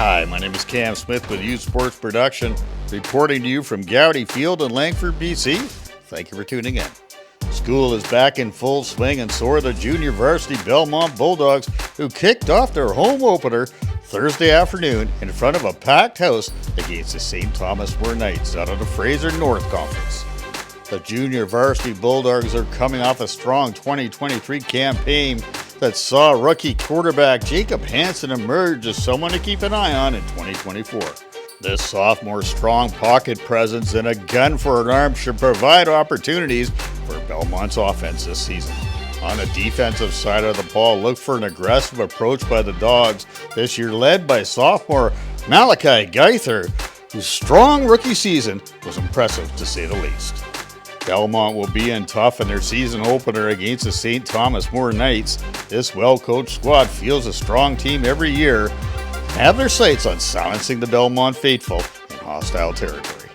Hi, my name is Cam Smith with U Sports Production, reporting to you from Gowdy Field in Langford, BC. Thank you for tuning in. School is back in full swing, and so are the junior varsity Belmont Bulldogs, who kicked off their home opener Thursday afternoon in front of a packed house against the St. Thomas More Knights out of the Fraser North Conference. The junior varsity Bulldogs are coming off a strong 2023 campaign that saw rookie quarterback Jacob Hansen emerge as someone to keep an eye on in 2024. This sophomore's strong pocket presence and a gun for an arm should provide opportunities for Belmont's offense this season. On the defensive side of the ball, look for an aggressive approach by the Dogs this year, led by sophomore Malachi Geither, whose strong rookie season was impressive to say the least. Belmont will be in tough in their season opener against the St. Thomas More Knights. This well-coached squad feels a strong team every year and have their sights on silencing the Belmont faithful in hostile territory.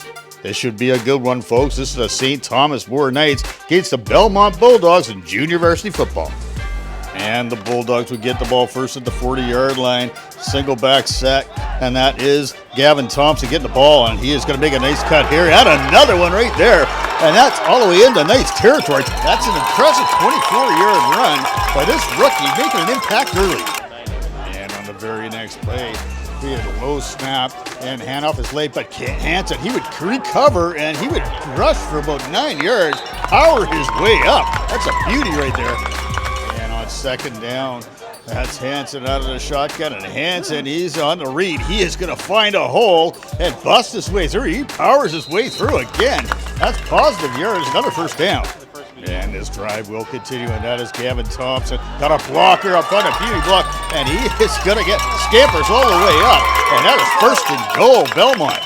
This should be a good one, folks. This is the St. Thomas More Knights against the Belmont Bulldogs in junior varsity football. And the Bulldogs would get the ball first at the 40-yard line, single back set, and that is Gavin Thompson getting the ball, and he is going to make a nice cut here, and another one right there, and that's all the way into Knights territory. That's an impressive 24-yard run by this rookie, making an impact early. And on the very next play, we had a low snap, and handoff is late, but Hansen, he would recover, and he would rush for about 9 yards, power his way up. That's a beauty right there. Second down, that's Hansen out of the shotgun, and Hansen, he's on the read. He is going to find a hole and bust his way through. He powers his way through again. That's positive yards, another first down. And this drive will continue, and that is Gavin Thompson. Got a blocker up front, a beauty block, and he is going to get scampers all the way up. And that is first and goal, Belmont.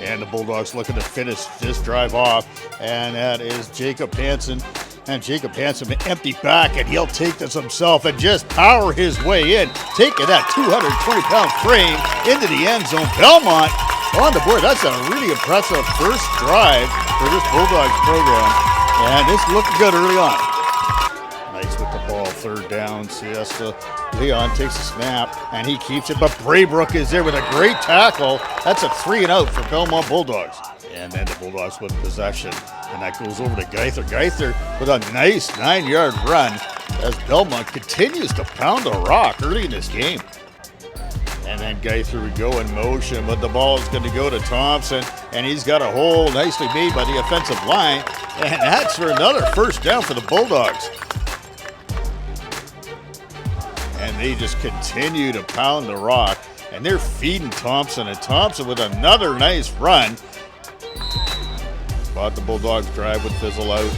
And the Bulldogs looking to finish this drive off, and that is Jacob Hansen. And Jacob Hansen empty back, and he'll take this himself and just power his way in, taking that 220-pound frame into the end zone. Belmont on the board. That's a really impressive first drive for this Bulldogs program, and it's looking good early on. Nice with the ball, third down. Siesta Leon takes a snap, and he keeps it, but Braybrook is there with a great tackle. That's a 3-and-out for Belmont Bulldogs. And then the Bulldogs with possession, and that goes over to Geither. Geither with a nice 9-yard run as Belmont continues to pound the rock early in this game. And then Geither would go in motion, but the ball is going to go to Thompson, and he's got a hole nicely made by the offensive line, and that's for another first down for the Bulldogs. And they just continue to pound the rock, and they're feeding Thompson, and Thompson with another nice run. But the Bulldogs drive would fizzle out,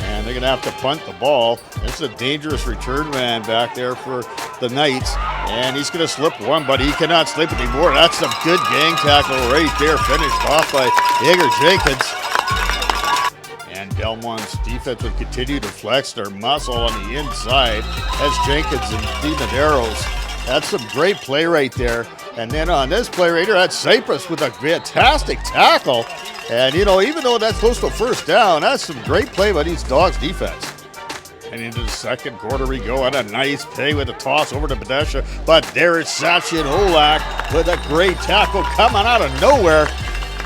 and they're going to have to punt the ball. It's a dangerous return man back there for the Knights, and he's going to slip one, but he cannot slip anymore. That's a good gang tackle right there, finished off by Hager Jenkins. And Belmont's defense would continue to flex their muscle on the inside as Jenkins and Dimaderos. That's some great play right there. And then on this play right here, that's Cypress with a fantastic tackle. And, you know, even though that's close to first down, that's some great play by these Dogs defense. And into the second quarter we go on a nice play with a toss over to Badesha. But there is Sachin Olak with a great tackle coming out of nowhere.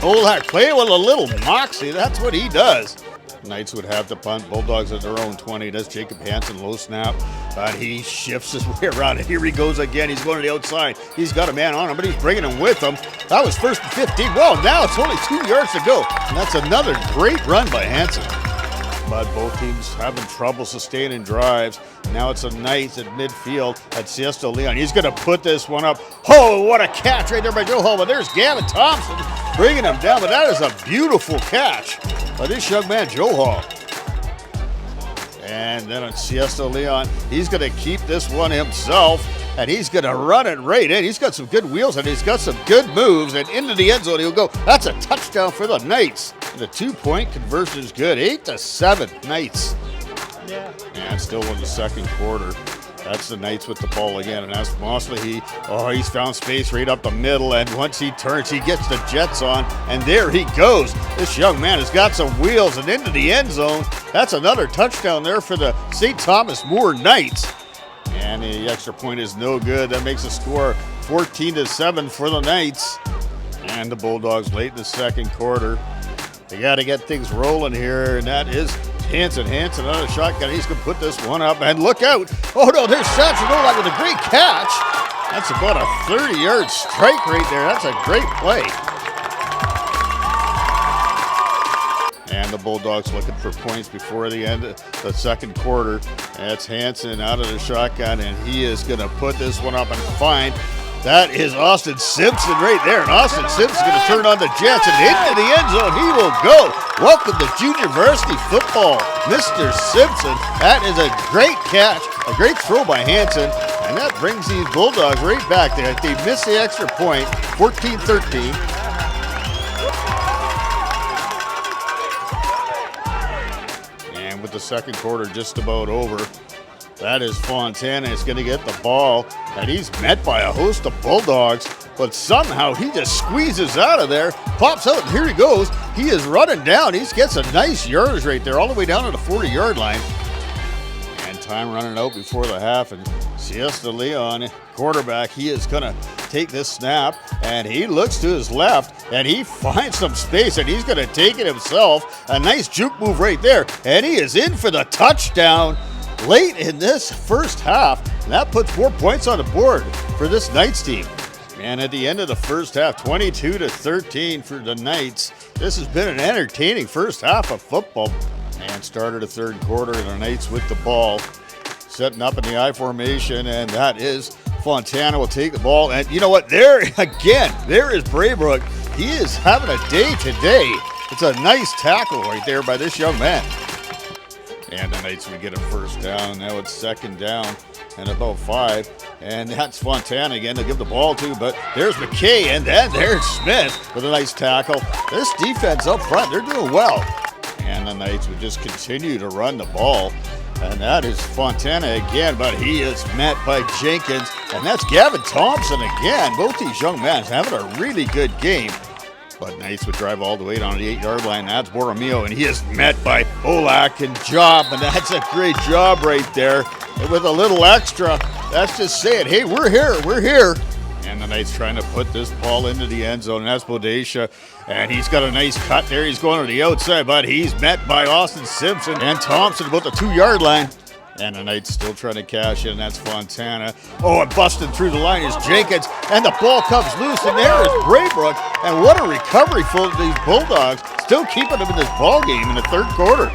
Olak playing with a little moxie. That's what he does. Knights would have to punt. Bulldogs at their own 20. That's Jacob Hansen, low snap. But he shifts his way around. And here he goes again. He's going to the outside. He's got a man on him, but he's bringing him with him. That was first and 15. Well, now it's only 2 yards to go. And that's another great run by Hansen. But both teams having trouble sustaining drives. Now it's a Knights at midfield at Siesta Leon. He's going to put this one up. Oh, what a catch right there by Joe Hall. But there's Gavin Thompson bringing him down. But that is a beautiful catch by this young man, Joe Hall. And then on Siesta Leon, he's going to keep this one himself, and he's going to run it right in. He's got some good wheels, and he's got some good moves, and into the end zone he'll go. That's a touchdown for the Knights. And the 2-point conversion is good. 8-7 Knights. Yeah. And still in the second quarter. That's the Knights with the ball again, and that's Mosley. He's found space right up the middle, and once he turns, he gets the Jets on, and there he goes. This young man has got some wheels, and into the end zone. That's another touchdown there for the St. Thomas More Knights. And the extra point is no good. That makes the score 14-7 for the Knights. And the Bulldogs late in the second quarter. They got to get things rolling here, and that is Hansen. Hansen on a shotgun. He's going to put this one up, and look out. Oh, no, there's shots from Olak with a great catch. That's about a 30-yard strike right there. That's a great play. And the Bulldogs looking for points before the end of the second quarter. That's Hansen out of the shotgun, and he is going to put this one up and find. That is Austin Simpson right there. And Austin Simpson's going to turn on the Jets, and into the end zone he will go. Welcome to junior varsity football, Mr. Simpson. That is a great catch, a great throw by Hansen, and that brings these Bulldogs right back there. They missed the extra point, 14-13. And with the second quarter just about over, that is Fontana is going to get the ball, and he's met by a host of Bulldogs, but somehow he just squeezes out of there, pops out, and here he goes. He is running down. He gets a nice yardage right there, all the way down to the 40-yard line. And time running out before the half, and Siesta Leon, quarterback, he is going to take this snap, and he looks to his left, and he finds some space, and he's going to take it himself. A nice juke move right there, and he is in for the touchdown late in this first half, and that puts 4 points on the board for this Knights team. And at the end of the first half, 22-13 for the Knights. This has been an entertaining first half of football. And started the third quarter, and the Knights with the ball, setting up in the I formation, and that is Fontana will take the ball. And you know what? There again, there is Braybrook. He is having a day today. It's a nice tackle right there by this young man. And the Knights would get a first down. Now it's second down and about 5. And that's Fontana again to give the ball to. But there's McKay, and then there's Smith with a nice tackle. This defense up front, they're doing well. And the Knights would just continue to run the ball. And that is Fontana again, but he is met by Jenkins. And that's Gavin Thompson again. Both these young men having a really good game. But Knights would drive all the way down to the 8-yard line. That's Borromeo, and he is met by Olak and Job, and that's a great job right there. And with a little extra, that's just saying, hey, we're here, we're here. And the Knights trying to put this ball into the end zone, and that's Bodacia, and he's got a nice cut there. He's going to the outside, but he's met by Austin Simpson and Thompson about the 2-yard line. And the Knights still trying to cash in. That's Fontana. Oh, and busting through the line is Jenkins. And the ball comes loose, and there is Braybrook. And what a recovery for these Bulldogs. Still keeping them in this ball game in the third quarter.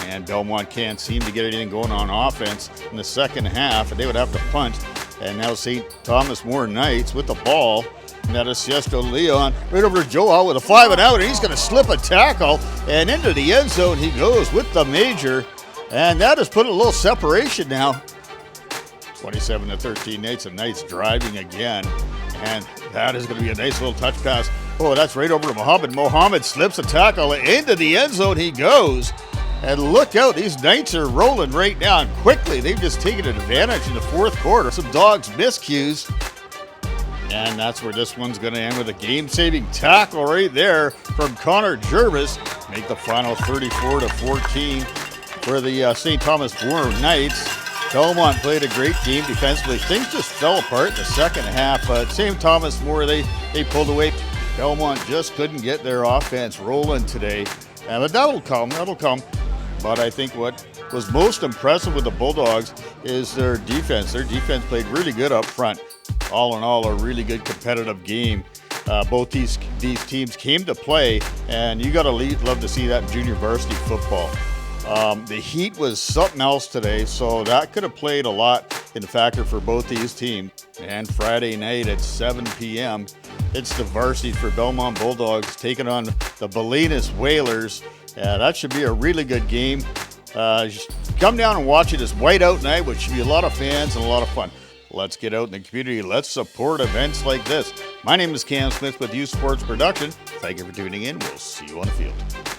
And Belmont can't seem to get anything going on offense in the second half, and they would have to punt. And now St. Thomas More Knights with the ball. And that is Siesta Leon right over to Joe with a 5 and out, and he's going to slip a tackle, and into the end zone he goes with the major, and that has put a little separation now. 27-13 Knights, and Knights driving again, and that is going to be a nice little touch pass. Oh, that's right over to Mohammed. Mohammed slips a tackle, into the end zone he goes. And look out, these Knights are rolling right now, and quickly they've just taken advantage in the fourth quarter. Some Dogs miscues. And that's where this one's going to end with a game-saving tackle right there from Connor Jervis. Make the final 34-14 for the St. Thomas More Knights. Belmont played a great game defensively. Things just fell apart in the second half, but St. Thomas More, they pulled away. Belmont just couldn't get their offense rolling today. But that'll come. But I think what was most impressive with the Bulldogs is their defense. Their defense played really good up front. All in all, a really good competitive game. Both these teams came to play, and you got to love to see that in junior varsity football. The heat was something else today, so that could have played a lot in factor for both these teams. And Friday night at 7 p.m., it's the varsity for Belmont Bulldogs taking on the Bolinas Whalers. That should be a really good game. Come down and watch it. It's whiteout night, which should be a lot of fans and a lot of fun. Let's get out in the community. Let's support events like this. My name is Cam Smith with Youth Sports Production. Thank you for tuning in. We'll see you on the field.